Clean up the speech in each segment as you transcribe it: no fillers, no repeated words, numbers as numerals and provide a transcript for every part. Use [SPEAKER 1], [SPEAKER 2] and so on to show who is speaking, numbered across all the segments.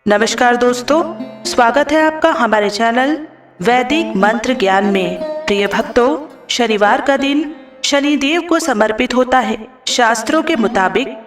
[SPEAKER 1] नमस्कार दोस्तों, स्वागत है आपका हमारे चैनल वैदिक मंत्र ज्ञान में। प्रिय भक्तों, शनिवार का दिन शनिदेव को समर्पित होता है। शास्त्रों के मुताबिक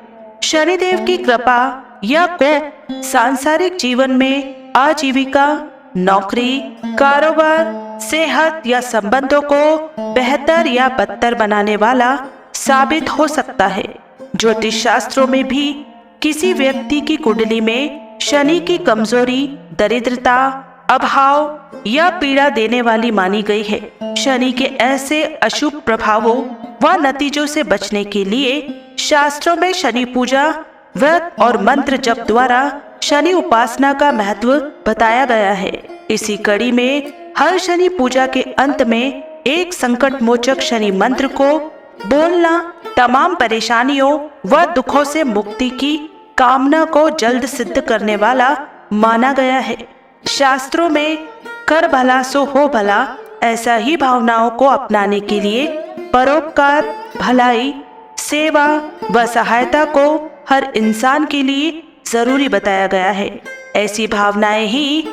[SPEAKER 1] शनिदेव की कृपा या कोप सांसारिक जीवन में आजीविका, नौकरी, कारोबार, सेहत या संबंधों को बेहतर या बदतर बनाने वाला साबित हो सकता है। ज्योतिष शास्त्रों में भी किसी व्यक्ति की कुंडली में शनि की कमजोरी, दरिद्रता, अभाव या पीड़ा देने वाली मानी गई है। शनि के ऐसे अशुभ प्रभावों व नतीजों से बचने के लिए शास्त्रों में शनि पूजा, व्रत और मंत्र जप द्वारा शनि उपासना का महत्व बताया गया है। इसी कड़ी में हर शनि पूजा के अंत में एक संकट मोचक शनि मंत्र को बोलना तमाम परेशानियों व दुखों से मुक्ति की कामना को जल्द सिद्ध करने वाला माना गया है। शास्त्रों में कर भला सो हो भला ऐसा ही भावनाओं को अपनाने के लिए परोपकार, भलाई, सेवा व सहायता को हर इंसान के लिए जरूरी बताया गया है। ऐसी भावनाएं ही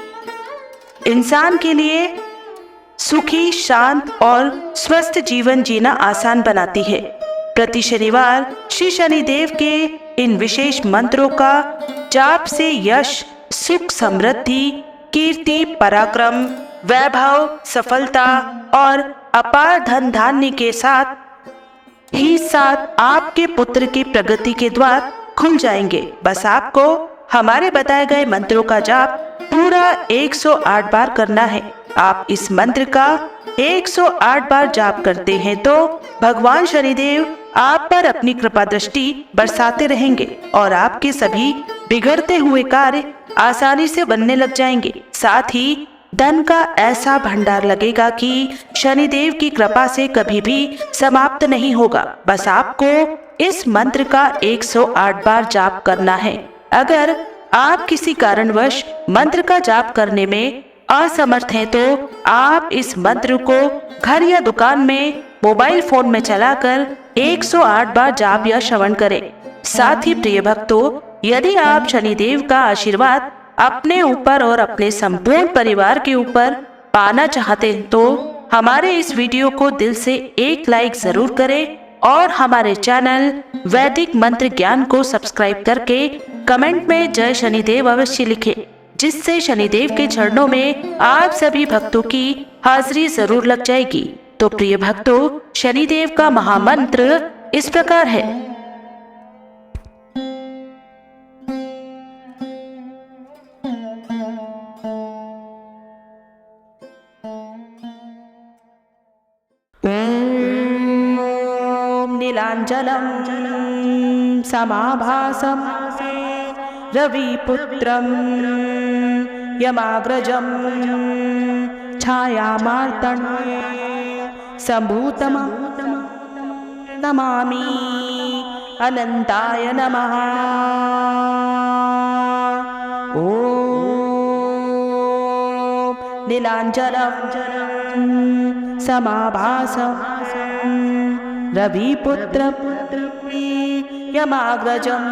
[SPEAKER 1] इंसान के लिए सुखी, शांत और स्वस्थ जीवन जीना आसान बनाती है। प्रति शनिवार श्री शनिदेव के इन विशेष मंत्रों का जाप से यश, सुख, समृद्धि, कीर्ति, पराक्रम, वैभव, सफलता और अपार धन धान्य के साथ ही साथ आपके पुत्र की प्रगति के द्वार खुल जाएंगे। बस आपको हमारे बताए गए मंत्रों का जाप पूरा 108 बार करना है। आप इस मंत्र का 108 बार जाप करते हैं तो भगवान शनिदेव आप पर अपनी कृपा दृष्टि बरसाते रहेंगे और आपके सभी बिगड़ते हुए कार्य आसानी से बनने लग जाएंगे। साथ ही धन का ऐसा भंडार लगेगा कि शनिदेव की कृपा से कभी भी समाप्त नहीं होगा। बस आपको इस मंत्र का 108 बार जाप करना है। अगर आप किसी कारणवश मंत्र का जाप करने में असमर्थ हैं तो आप इस मंत्र को घर या दुकान में मोबाइल फोन में चलाकर 108 बार जाप या श्रवण करें। साथ ही प्रिय भक्तों, यदि आप शनिदेव का आशीर्वाद अपने ऊपर और अपने संपूर्ण परिवार के ऊपर पाना चाहते हैं तो हमारे इस वीडियो को दिल से एक लाइक जरूर करें और हमारे चैनल वैदिक मंत्र ज्ञान को सब्सक्राइब करके कमेंट में जय शनिदेव अवश्य लिखें, जिससे शनिदेव के चरणों में आप सभी भक्तों की हाजिरी जरूर लग जाएगी। तो प्रिय भक्तों, शनिदेव का महामंत्र इस प्रकार है। ओम नीलांजलम समाभासम रविपुत्रम यमाग्रजम छायामार्तंड संभूतम नमामि अनंताय नमः। ओम नीलांजलम समाभासम रविपुत्र यमाग्रजम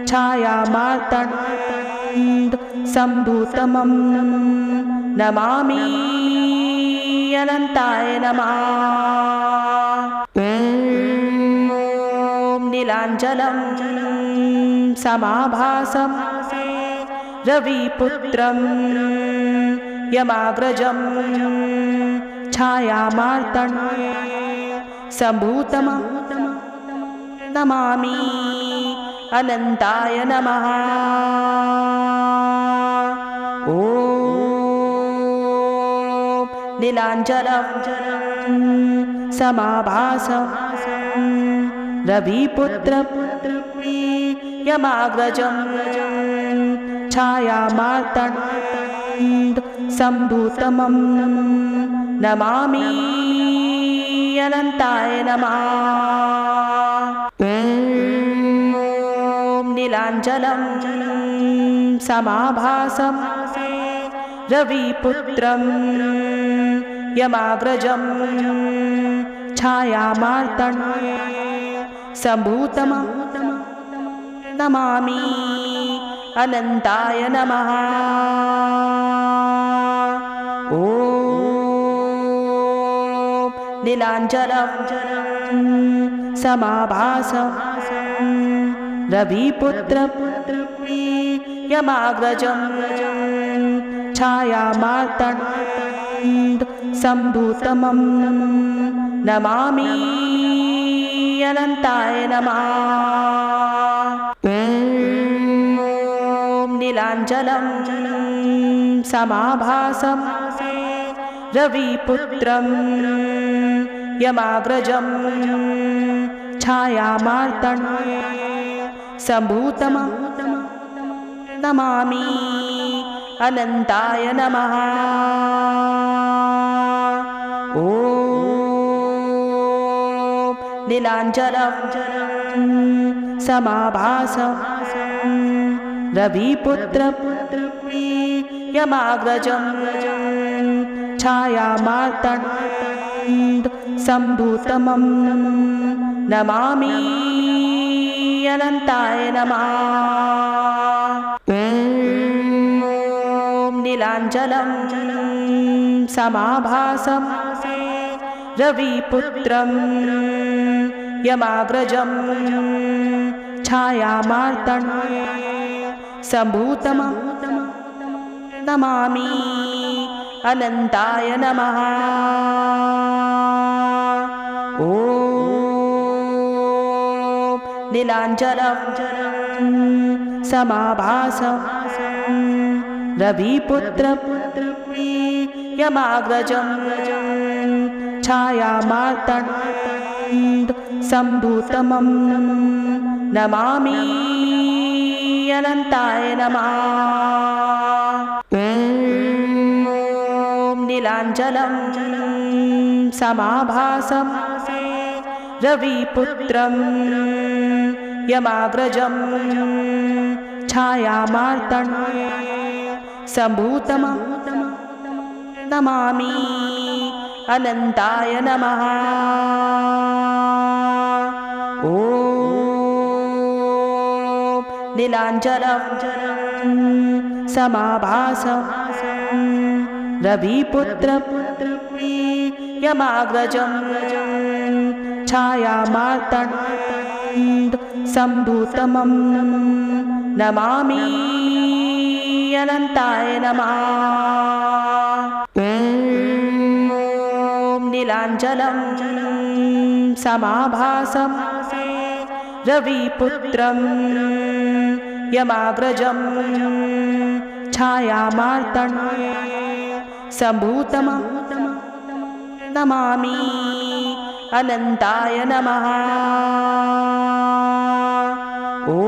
[SPEAKER 1] छायामार्तंड संभूतमं नमामि अनंताय नमः। ओम नीलांजलम समाभासम रविपुत्रं यमाग्रजं छायामार्तंड संभूतमं नमामि अनंताय नमः। ओम नीलांजलम समाभासम रविपुत्र यमाग्रजं छायामार्तंड संभूतमं नमामि अनंताय नमः। ओम नीलांजलम समाभासम रविपुत्रं यमाग्रजं छायामार्तंड संभूतमं नमामि अनंताय नमः। ॐ नीलाञ्जनं समाभासं रविपुत्रं यमाग्रजं छायामार्तण्ड सम्भूतमं नमामि अनन्ताय नमः। ॐ नीलाञ्जनं समाभासं रविपुत्रं यमाग्रजं छायामार्तण्ड सम्भूतमं नमामि अनन्ताय नमः। ॐ नीलाञ्जनं समाभासं रविपुत्रं यमाग्रजं छायामार्तण्ड सम्भूतमं नमामि अनन्ताय नमः। ॐ नीलाञ्जनं समाभासं रविपुत्रं यमाग्रजं छायामार्तण्ड सम्भूतमं नमामि अनन्ताय नमः। ॐ नीलाञ्जनं समाभासं रविपुत्रं यमाग्रजं छायामार्तण्ड सम्भूतमं नमामि अनन्ताय नमः। ॐ नीलाञ्जनं समाभासं रविपुत्रं यमाग्रजं छायामार्तण्ड सम्भूतमं नमामि अनन्ताय नमः। ॐ नीलाञ्जनं समाभासं रविपुत्रं यमाग्रजं छायामार्तण्ड सम्भूतमं नमामि अनन्ताय नमः। ॐ नीलाञ्जनं समाभासं रविपुत्रं यमाग्रजं छायामार्तण्ड सम्भूतमं नमामि अनन्ताय नमः। ॐ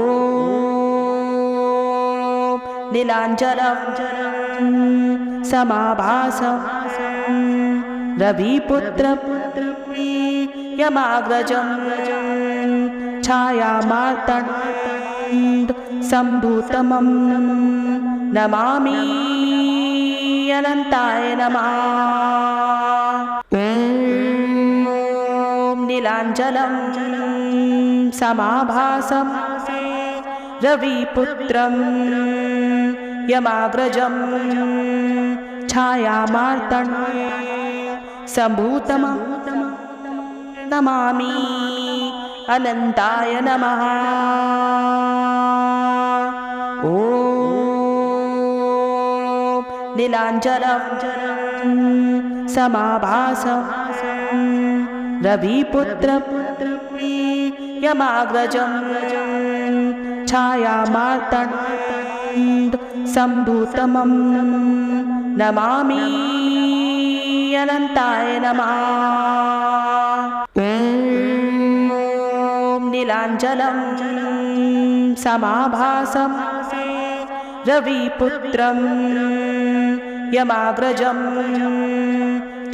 [SPEAKER 1] नीलाञ्जनं समाभासं रविपुत्रं यमाग्रजं छायामार्तण्ड सम्भूतमं नमामि अनन्ताय नमः। ॐ नीलाञ्जनं समाभासं रविपुत्रं यमाग्रजं छायामार्तण्ड सम्भूतमं नमामि अनन्ताय नमः। ॐ नीलाञ्जनं समाभासं रविपुत्रं यमाग्रजं छायामार्तण्ड सम्भूतमं नमामि अनन्ताय नमः। ॐ नीलाञ्जनं समाभासं रविपुत्रं यमाग्रजं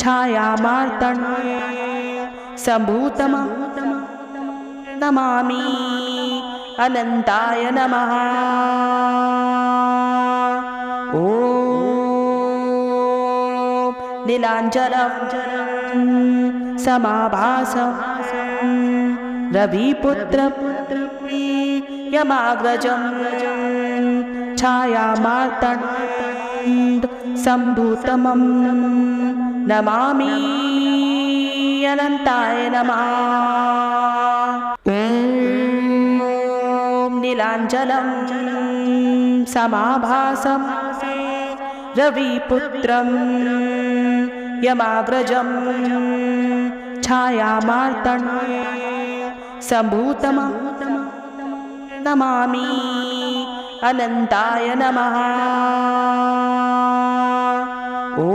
[SPEAKER 1] छायामार्तण्ड सम्भूतमं नमामि अनन्ताय नमः। ॐ नीलाञ्जनं समाभासं रविपुत्रं यमाग्रजं छायामार्तण्डसम्भूतमं नमामि अनन्ताय नमः। ॐ नीलाञ्जनं समाभासं रविपुत्रं यमाग्रजं छायामार्तण्डसम्भूतमं नमामि अनन्ताय नमः। ॐ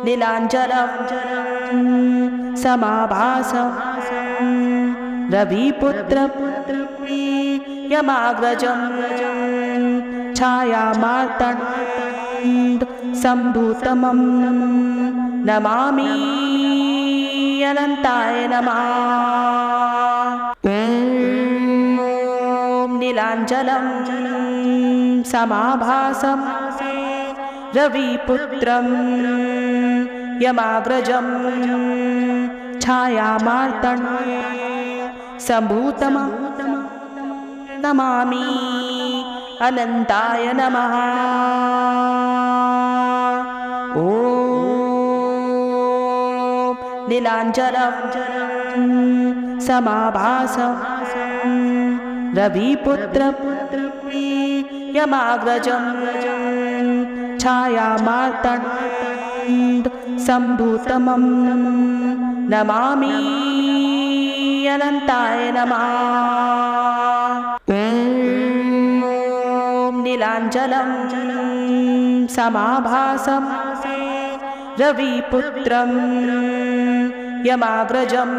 [SPEAKER 1] नीलाञ्जनं समाभासं रविपुत्रं यमाग्रजं छायामार्तण्डसम्भूतमं नमामि अनन्ताय नमः। ॐ नीलाञ्जनं समाभासं रविपुत्रं यमाग्रजं छायामार्तण्डसम्भूतमं नमामि अनन्ताय नमः। ॐ नीलाञ्जनं समाभासं रविपुत्रं यमाग्रजं छायामार्तण्डसम्भूतमं नमामि अनन्ताय नमः। ॐ नीलाञ्जनं समाभासं रविपुत्रं यमाग्रजं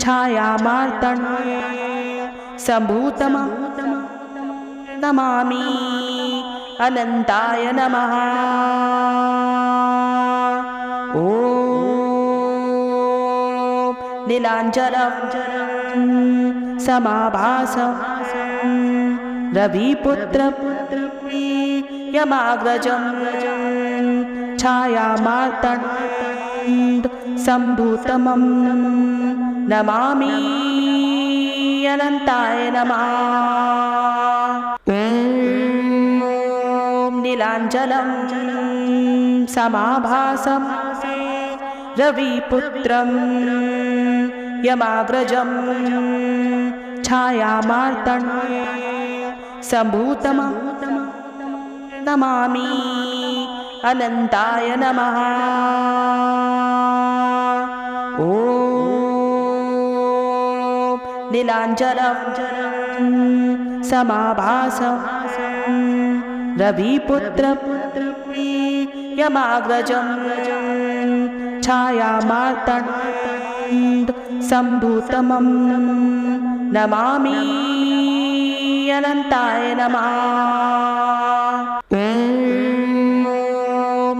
[SPEAKER 1] छायामार्तण्डसम्भूतमं नमामि अनन्ताय नमः। ॐ नीलाञ्जनं समाभासं रविपुत्रं यमाग्रजं छायामार्तण्डसम्भूतमं नमामि अनन्ताय नमः। ॐ नीलाञ्जनं समाभासं रविपुत्रं यमाग्रजं छायामार्तण्डसम्भूतमं नमामि अनन्ताय नमः। ॐ नीलाञ्जनं समाभासं रविपुत्रं यमाग्रजं छायामार्तण्डसम्भूतमं नमामि अनन्ताय नमः। ॐ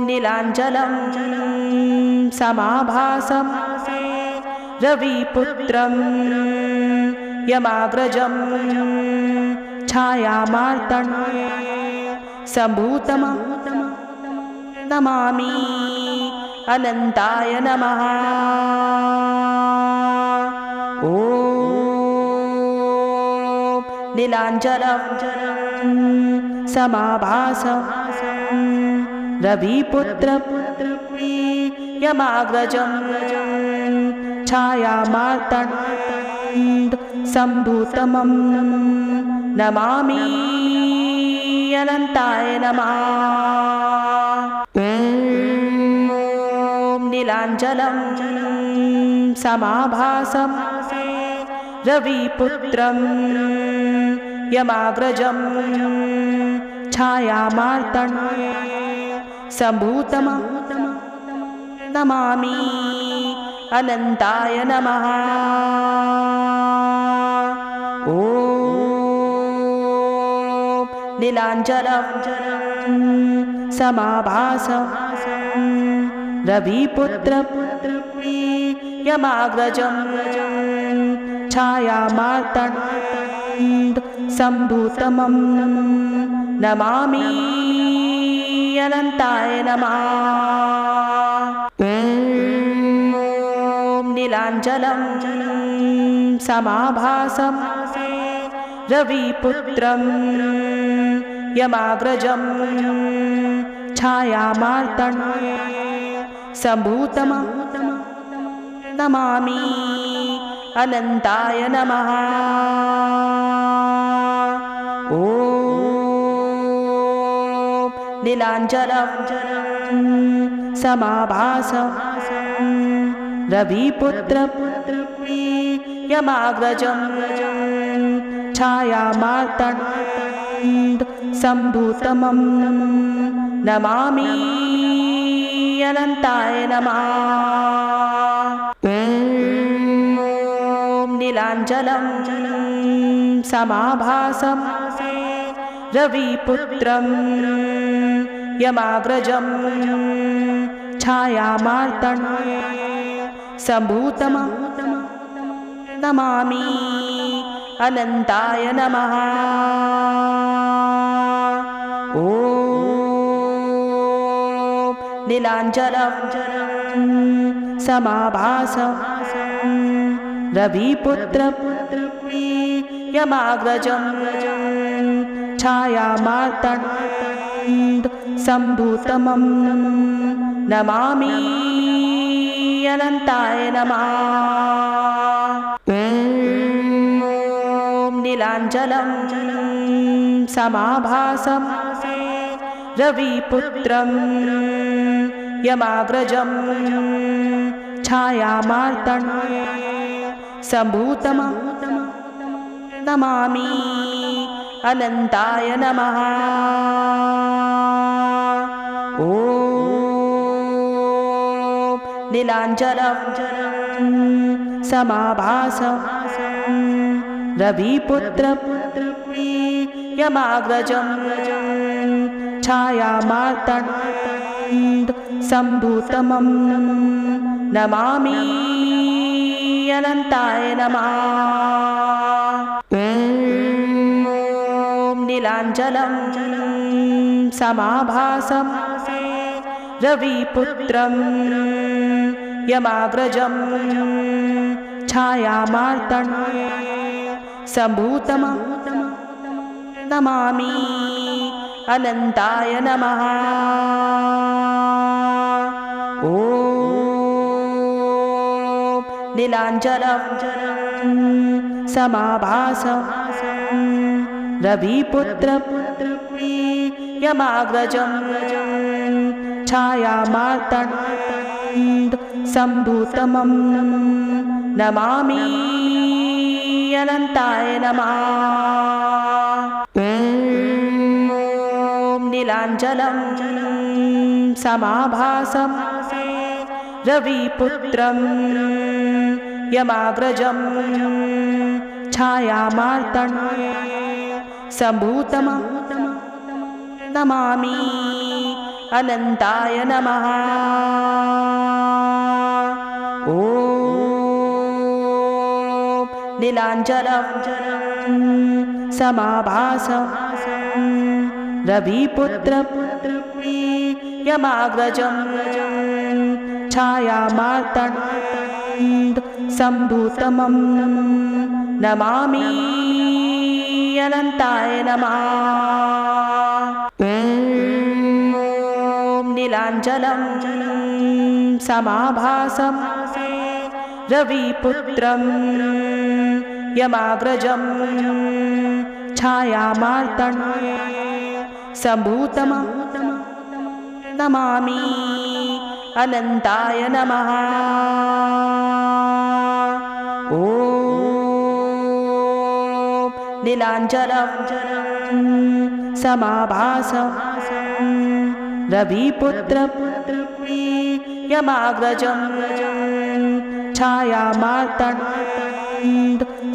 [SPEAKER 1] नीलाञ्जनं समाभासं रविपुत्रं यमाग्रजं छायामार्तण्डसम्भूतमं नमामि अनन्ताय नमः। ॐ नीलाञ्जनं समाभासं रविपुत्रं यमाग्रजं छायामार्तण्डसम्भूतमं नमामि अनन्ताय नमः। ॐ नीलाञ्जनं समाभासं रविपुत्रं यमाग्रजं छायामार्तण्डसम्भूतमं नमामि अनन्ताय नमः। ॐ नीलाञ्जनं समाभासं रविपुत्रं यमाग्रजं छायामार्तण्डसम्भूतमं नमामि अनन्ताय नमः। ॐ नीलाञ्जनं समाभासं रविपुत्रं यमाग्रजं छायामार्तण्डं सम्भूतं नमामि अनन्ताय नमः। ॐ नीलाञ्जनं समाभासं रविपुत्रं यमाग्रजं छायामार्तण्डं सम्भूतं नमामि अनन्ताय नमः। ॐ नीलाञ्जनं समाभासं रविपुत्रं यमाग्रजं छायामार्तण्डं सम्भूतं नमामि अनन्ताय नमः। ॐ नीलाञ्जनं समाभासं रविपुत्रं यमाग्रजं छायामार्तण्डं सम्भूतं नमामि अनन्ताय नमः। ॐ नीलाञ्जनं समाभासं रविपुत्रं यमाग्रजं छायामार्तण्डं सम्भूतं नमामि अनन्ताय नमः। ॐ नीलाञ्जनं समाभासं रविपुत्रं यमाग्रजं छायामार्तण्डं सम्भूतं नमामि अनन्ताय नमः। ॐ नीलाञ्जनं समाभासं रविपुत्रं यमाग्रजं छायामार्तण्डं सम्भूतं नमामि अनन्ताय नमः। ॐ नीलाञ्जनं समाभासं रविपुत्रं यमाग्रजं छायामार्तण्डं सम्भूतं नमामि अनन्ताय नमः। ॐ नीलाञ्जनं समाभासं रविपुत्रं यमाग्रजं छायामार्तण्डं सम्भूतं नमामि अनन्ताय नमः। ॐ नीलाञ्जनं समाभासं रविपुत्रं यमाग्रजं छायामार्तण्डं सम्भूतं नमामि अनन्ताय नमः। ॐ नीलाञ्जनं समाभासं रविपुत्रं यमाग्रजं छायामार्तण्डं सम्भूतं नमामि अनन्ताय नमः। ॐ नीलाञ्जनं समाभासं रविपुत्रं यमाग्रजं छायामार्तण्डं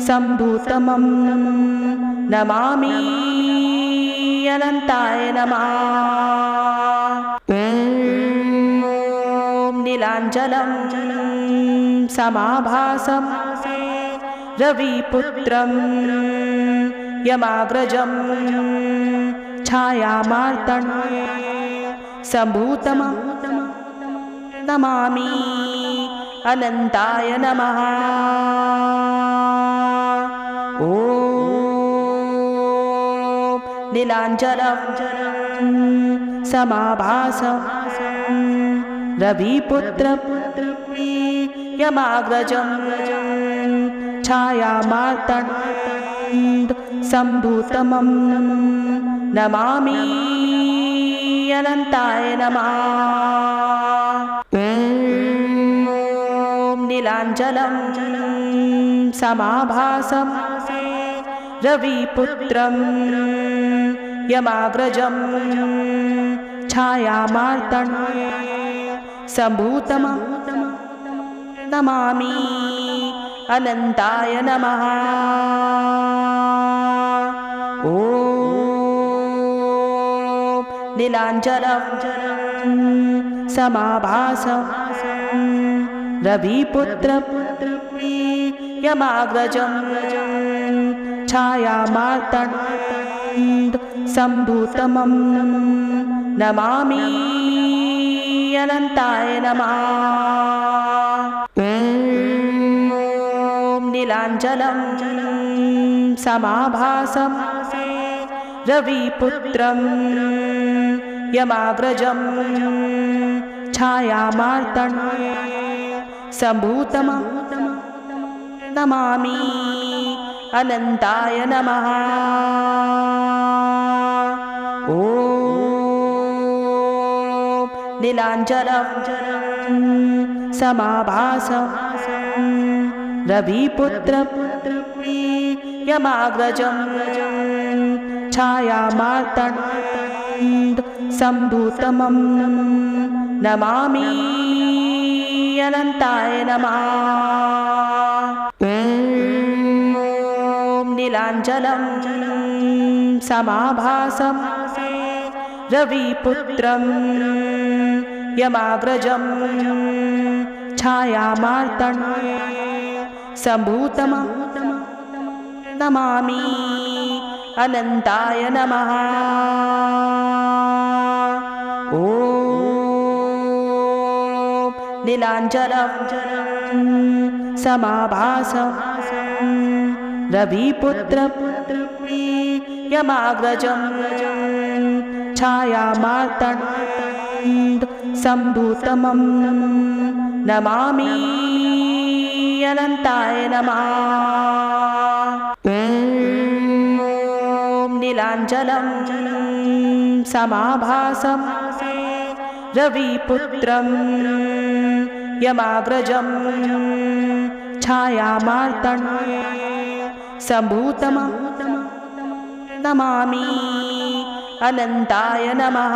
[SPEAKER 1] सम्भूतं नमामि अनन्ताय नमः। ॐ नीलाञ्जनं समाभासं रविपुत्रं यमाग्रजं छायामार्तण्डं सम्भूतं नमामि अनन्ताय नमः। ॐ नीलाञ्जलं समाभासं रविपुत्रं यमाग्रजं छायामार्तण्डसम्भूतमं नमामि अनन्ताय नमः। ॐ नीलाञ्जलं समाभासं रविपुत्रं यमाग्रजं छायामार्तण्डसम्भूतमं नमामि अनन्ताय नमः। ॐ नीलाञ्जलं समाभासं रविपुत्रं यमाग्रजं छायामार्तण्डसम्भूतमं नमामि अनन्ताय नमः। ॐ नीलाञ्जलं समाभासं रविपुत्रं यमाग्रजं छायामार्तण्डसम्भूतमं नमामि अनन्ताय नमः। ॐ नीलाञ्जलं समाभासं रविपुत्रं यमाग्रजं छायामार्तण्डसम्भूतमं नमामि अनन्ताय नमः। ॐ नीलाञ्जलं समाभासं रविपुत्रं यमाग्रजं छायामार्तण्डसम्भूतमं नमामि अनन्ताय नमः। ॐ नीलाञ्जलं समाभासं रविपुत्रं यमाग्रजं छायामार्तण्डसम्भूतमं नमामि अनन्ताय नमः। ॐ नीलाञ्जलं समाभासं रविपुत्रं यमाग्रजं छायामार्तण्डसम्भूतमं नमामि अनन्ताय नमः।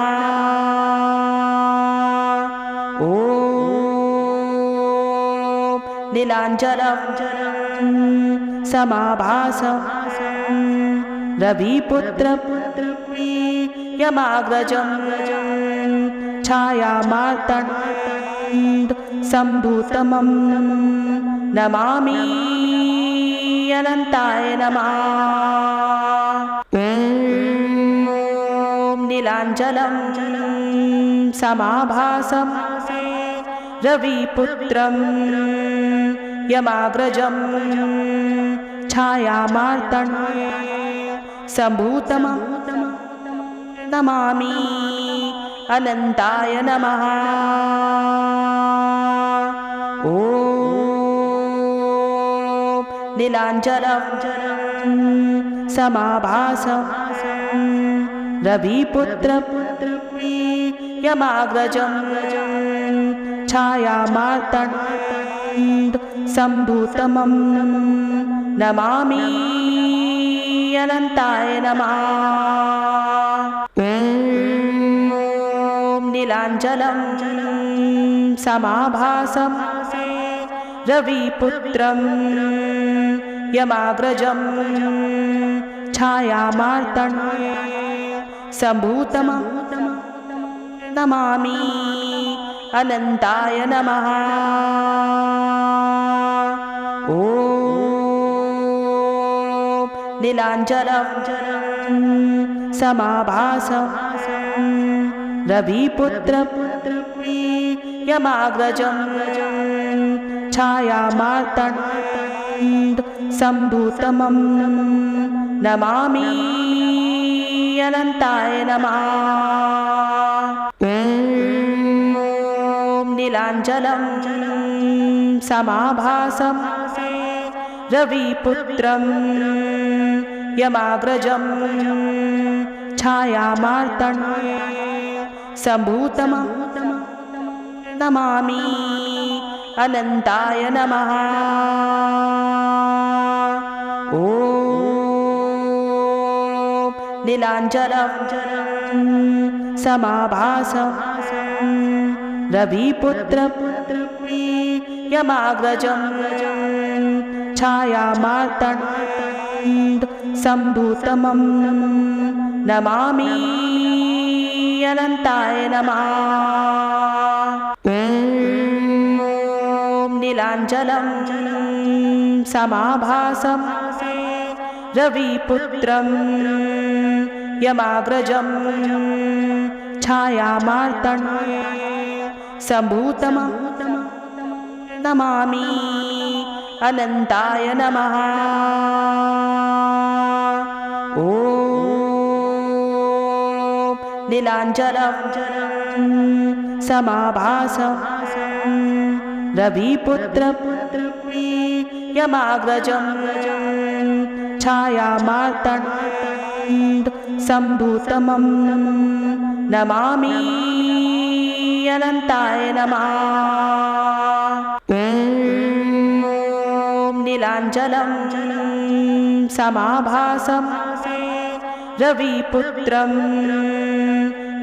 [SPEAKER 1] ॐ नीलाञ्जलं समाभासं रविपुत्रं यमाग्रजं छायामार्तण्डसम्भूतमं नमामि अनन्ताय नमः। ॐ नीलाञ्जलं समाभासं रविपुत्रं यमाग्रजं छायामार्तण्डसम्भूतमं नमामि अनन्ताय नमः। ॐ नीलाञ्जलं समाभासं रविपुत्रं यमाग्रजं छायामार्तण्डसम्भूतमं नमामि अनन्ताय नमः। ॐ नीलाञ्जलं समाभासं रविपुत्रं यमाग्रजं छायामार्तण्डसम्भूतमं नमामि अनन्ताय नमः। ॐ नीलाञ्जलं समाभासं रविपुत्रं यमाग्रजं छायामार्तण्डसम्भूतमं नमामि अनंताय नमः। ॐ नीलाञ्जनं समाभासं रविपुत्रं यमाग्रजं छायामार्तण्डं सम्भूतमं नमामि अनंताय नमः। ॐ नीलाञ्जनं समाभासं रविपुत्रं यमाग्रजं छायामार्तण्डं सम्भूतमं नमामि अनंताय नमः। ॐ नीलाञ्जनं समाभासं रविपुत्रं यमाग्रजं छायामार्तण्डं सम्भूतमं नमामि अनंताय नमः। ॐ नीलाञ्जनं समाभासं रविपुत्रं यमाग्रजं छायामार्तण्डं सम्भूतमं नमामि अनंताय नमः। ॐ नीलाञ्जनं समाभासं रविपुत्रं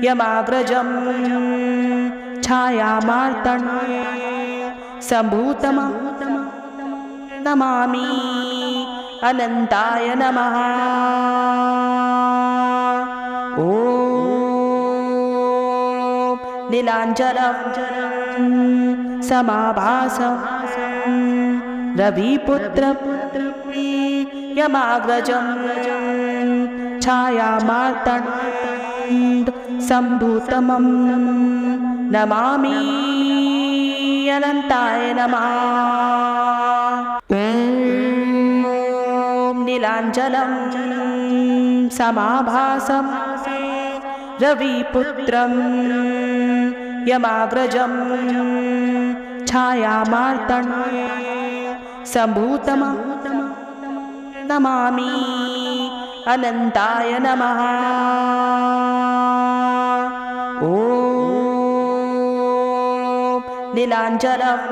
[SPEAKER 1] यमाग्रजं छायामार्तण्डं सम्भूतमं नमामि अनंताय नमः। ॐ नीलाञ्जनं समाभासं रविपुत्रं यमाग्रजं छायामार्तण्डं सम्भूतमं नमामि अनंताय नमः। ॐ नीलाञ्जनं समाभासं रविपुत्रं यमाग्रजं छायामार्तण्डं सम्भूतमं नमामि अनंताय नमः। ॐ नीलाञ्जनं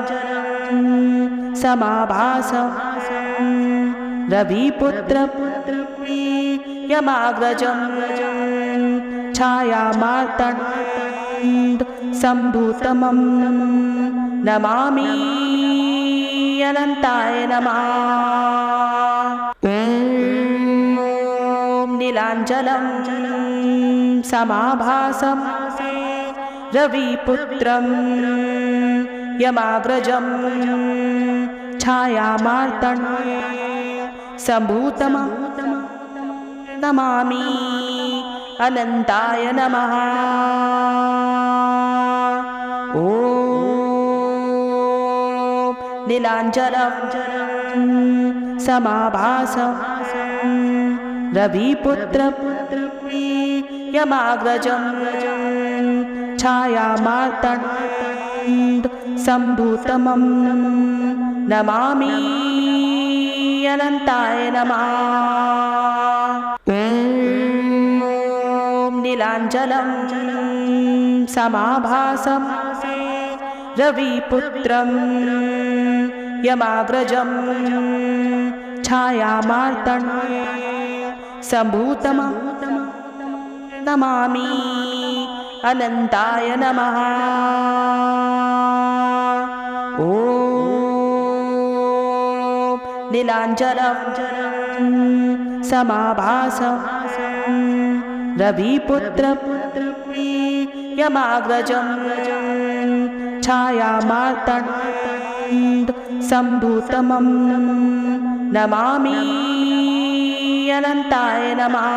[SPEAKER 1] समाभासं रविपुत्रं यमाग्रजं छायामार्तण्डं सम्भूतमं नमामि अनंताय नमः। ॐ नीलाञ्जनं समाभासं रविपुत्रं यमाग्रजं छायामार्तण्डं सम्भूतमं नमामि अनंताय नमः। ॐ नीलाञ्जनं समाभासं रविपुत्रं यमाग्रजं छायामार्तण्डं सम्भूतमं नमामि अनंताय नमः। ॐ नीलाञ्जनं समाभासं रविपुत्रं यमाग्रजं छायामार्तण्डं सम्भूतमं नमामि अनंताय नमः। ॐ नीलाञ्जनं समाभासं रविपुत्रं यमाग्रजं छायामार्तण्डं सम्भूतमं नमामि अनंताय नमः।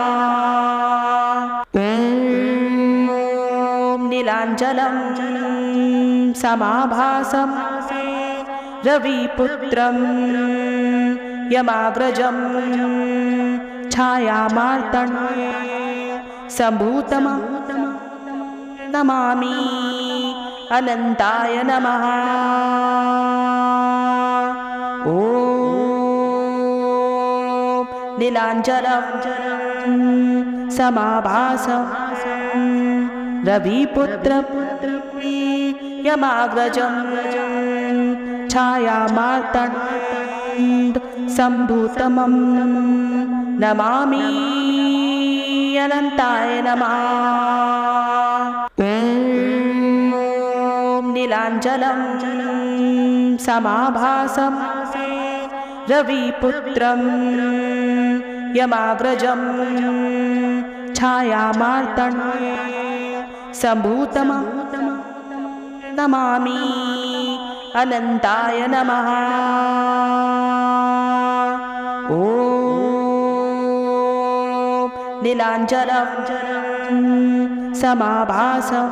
[SPEAKER 1] ॐ नीलाञ्जनं समाभासं रविपुत्रं यमाग्रजं छायामार्तण्डं सम्भूतमं नमामि अनन्ताय नमः। ॐ नीलाञ्जनं समाभासं रविपुत्रं यमाग्रजं छायामार्तण्ड सम्भूतमं नमामि अनन्ताय नमः। ॐ नीलाञ्जनं समाभासं रविपुत्रं यमाग्रजं छायामार्तण्ड सम्भूतमं नमामि अनन्ताय नमः। ॐ नीलाञ्जनं समाभासं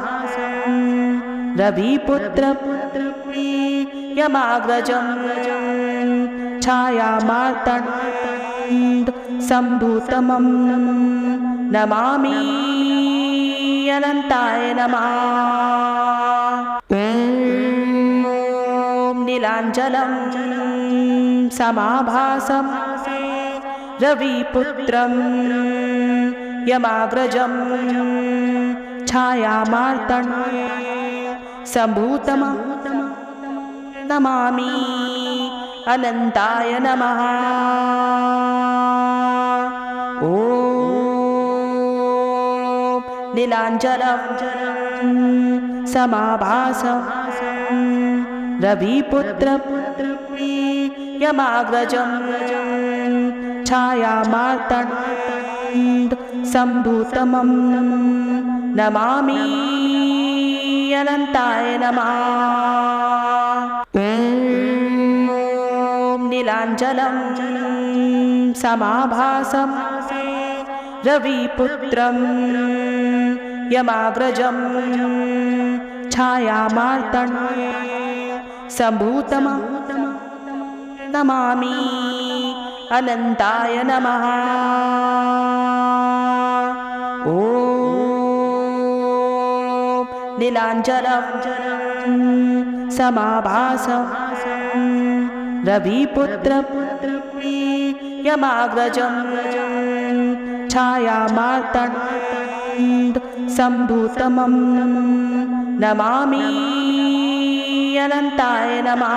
[SPEAKER 1] रविपुत्रं यमाग्रजं छायामार्तण्ड सम्भूतमं नमामि अनन्ताय नमः। ॐ नीलाञ्जनं समाभासं रविपुत्रं यमाग्रजं छायामार्तण्ड सम्भूतमं नमामि अनन्ताय नमः। ॐ नीलाञ्जनं समाभासं रविपुत्रं यमाग्रजं छायामार्तण्ड सम्भूतमं नमामि अनन्ताय नमः। ॐ नीलाञ्जनं समाभासं रविपुत्रं यमाग्रजं छायामार्तण्ड सम्भूतमं नमामि अनन्ताय नमः। ॐ नीलाञ्जनं समाभासं रविपुत्रं यमाग्रजं छायामार्तण्ड सम्भूतमं नमामि अनन्ताय नमः।